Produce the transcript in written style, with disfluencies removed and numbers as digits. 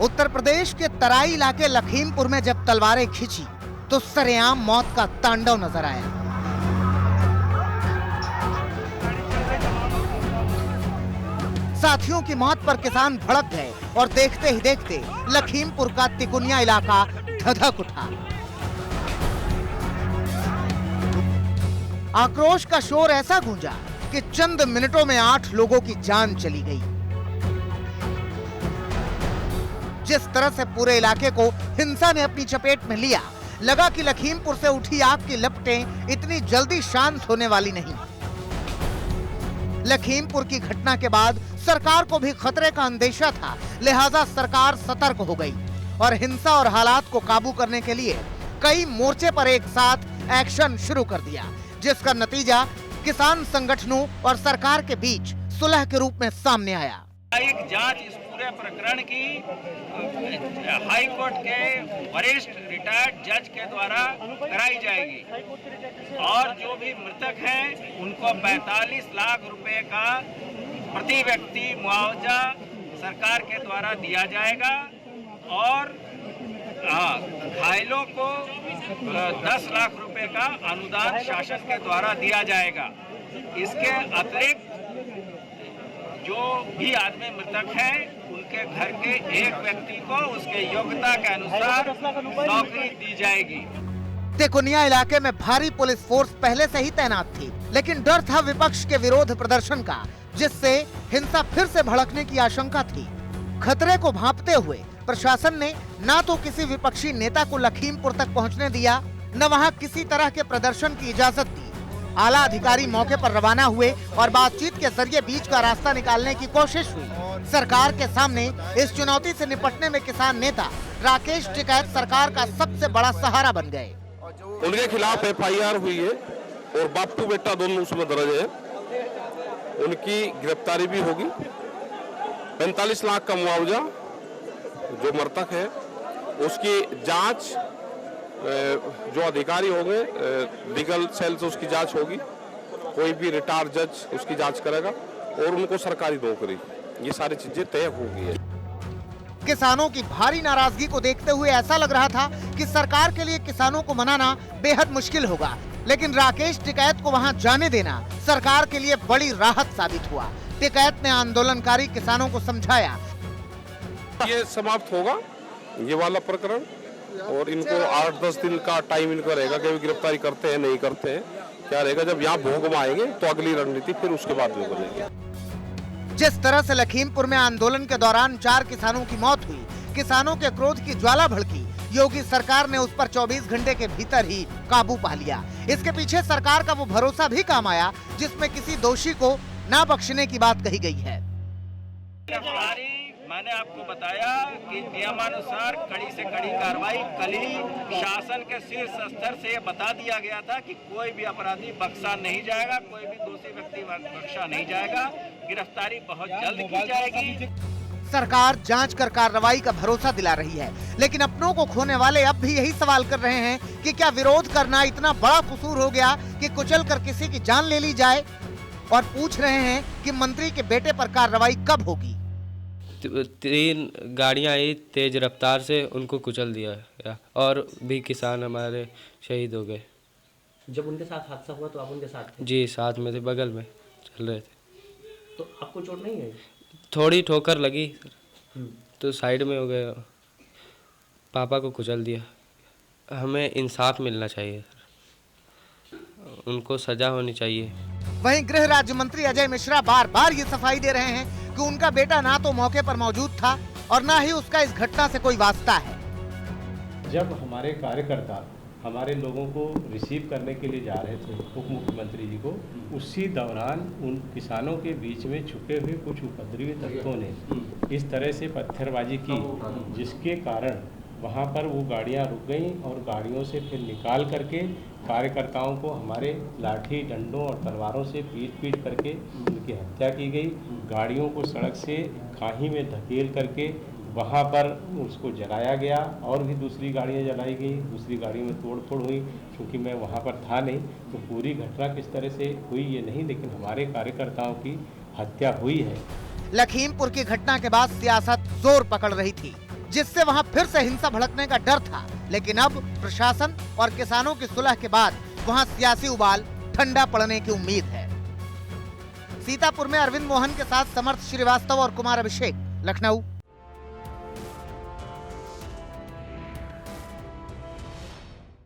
उत्तर प्रदेश के तराई इलाके लखीमपुर में जब तलवारें खींची तो सरेआम मौत का तांडव नजर आया। साथियों की मौत पर किसान भड़क गए और देखते ही देखते लखीमपुर का तिकुनिया इलाका धधक उठा। आक्रोश का शोर ऐसा गूंजा कि चंद मिनटों में 8 लोगों की जान चली गई। जिस तरह से पूरे इलाके को हिंसा ने अपनी चपेट में लिया, लगा कि लखीमपुर से उठी आग की लपटें इतनी जल्दी शांत होने वाली नहीं। लखीमपुर की घटना के बाद सरकार को भी खतरे का अंदेशा था, लिहाजा सरकार सतर्क हो गई और हिंसा और हालात को काबू करने के लिए कई मोर्चे पर एक साथ एक्शन शुरू कर दिया, जिसका नतीजा किसान संगठनों और सरकार के बीच सुलह के रूप में सामने आया। एक जांच इस पूरे प्रकरण की हाई कोर्ट के वरिष्ठ रिटायर्ड जज के द्वारा कराई जाएगी और जो भी मृतक हैं उनको 45 लाख रुपए का प्रति व्यक्ति मुआवजा सरकार के द्वारा दिया जाएगा और घायलों को 10 लाख रुपए का अनुदान शासन के द्वारा दिया जाएगा। इसके अतिरिक्त जो भी आदमी मृतक हैं उनके घर के एक व्यक्ति को उसके योग्यता के अनुसार नौकरी दी जाएगी। तिकुनिया इलाके में भारी पुलिस फोर्स पहले से ही तैनात थी, लेकिन डर था विपक्ष के विरोध प्रदर्शन का, जिससे हिंसा फिर से भड़कने की आशंका थी। खतरे को भांपते हुए प्रशासन ने न तो किसी विपक्षी नेता को लखीमपुर तक पहुंचने दिया, न वहां किसी तरह के प्रदर्शन की इजाजत दी। आला अधिकारी मौके पर रवाना हुए और बातचीत के जरिए बीच का रास्ता निकालने की कोशिश हुई। सरकार के सामने इस चुनौती से निपटने में किसान नेता राकेश टिकैत सरकार का सबसे बड़ा सहारा बन गए। उनके खिलाफ FIR हुई है और बापू बेटा दोनों उसमें दर्ज है। उनकी गिरफ्तारी भी होगी। 45 लाख का मुआवजा जो मृतक है उसकी जांच जो अधिकारी होंगे लीगल सेल से उसकी जांच होगी। कोई भी रिटायर्ड जज उसकी जांच करेगा और उनको सरकारी नौकरी, ये सारी चीजें तय हो गई है। किसानों की भारी नाराजगी को देखते हुए ऐसा लग रहा था कि सरकार के लिए किसानों को मनाना बेहद मुश्किल होगा, लेकिन राकेश टिकैत को वहां जाने देना सरकार के लिए बड़ी राहत साबित हुआ। टिकैत ने आंदोलनकारी किसानों को समझाया, ये समाप्त होगा ये वाला प्रकरण और इनको 8-10 दिन का टाइम इनका रहेगा कि गिरफ्तारी करते हैं नहीं करते हैं, क्या रहेगा। जब यहाँ भोग में आएंगे तो अगली रणनीति फिर उसके बाद में बनेगी। जिस तरह से लखीमपुर में आंदोलन के दौरान 4 किसानों की मौत हुई, किसानों के क्रोध की ज्वाला भड़की, योगी सरकार ने उस पर 24 घंटे के भीतर ही काबू पा लिया। इसके पीछे सरकार का वो भरोसा भी काम आया जिसमें किसी दोषी को न बख्शने की बात कही गई है। मैंने आपको बताया कि नियमानुसार कड़ी से कड़ी कार्रवाई, कल ही शासन के शीर्ष स्तर से बता दिया गया था कि कोई भी अपराधी बख्शा नहीं जाएगा, कोई भी दोषी व्यक्ति बख्शा नहीं जाएगा, गिरफ्तारी बहुत जल्द की जाएगी। सरकार जांच कर कार्रवाई का भरोसा दिला रही है, लेकिन अपनों को खोने वाले अब भी यही सवाल कर रहे हैं कि क्या विरोध करना इतना बड़ा कसूर हो गया कि कुचल कर किसी की जान ले ली जाए, और पूछ रहे हैं कि मंत्री के बेटे पर कार्रवाई कब होगी। 3 गाड़ियां आई तेज रफ्तार से, उनको कुचल दिया और भी किसान हमारे शहीद हो गए। जब उनके साथ हादसा हुआ तो आप उनके साथ थे? जी साथ में थे, बगल में चल रहे थे। तो आपको चोट नहीं आई? थोड़ी ठोकर लगी तो साइड में हो गए, पापा को कुचल दिया। हमें इंसाफ मिलना चाहिए, उनको सजा होनी चाहिए। वहीं गृह राज्य मंत्री अजय मिश्रा बार बार ये सफाई दे रहे हैं कि उनका बेटा ना तो मौके पर मौजूद था और ना ही उसका इस घटना से कोई वास्ता है। जब हमारे कार्यकर्ता हमारे लोगों को रिसीव करने के लिए जा रहे थे उप मुख्यमंत्री जी को, उसी दौरान उन किसानों के बीच में छुपे हुए कुछ उपद्रवी तत्वों ने इस तरह से पत्थरबाजी की, जिसके कारण वहाँ पर वो गाड़ियाँ रुक गईं और गाड़ियों से फिर निकाल करके कार्यकर्ताओं को हमारे लाठी डंडों और तलवारों से पीट करके उनकी हत्या की गई। गाड़ियों को सड़क से खाई में धकेल करके वहाँ पर उसको जलाया गया और भी दूसरी गाड़ियाँ जलाई गई, दूसरी गाड़ी में तोड़ फोड़ हुई। क्योंकि मैं वहाँ पर था नहीं तो पूरी घटना किस तरह से हुई ये नहीं, लेकिन हमारे कार्यकर्ताओं की हत्या हुई है। लखीमपुर की घटना के बाद सियासत जोर पकड़ रही थी, जिससे वहां फिर से हिंसा भड़कने का डर था। लेकिन अब प्रशासन और किसानों की सुलह के बाद वहां सियासी उबाल ठंडा पड़ने की उम्मीद है। सीतापुर में अरविंद मोहन के साथ समर्थ श्रीवास्तव और कुमार अभिषेक, लखनऊ।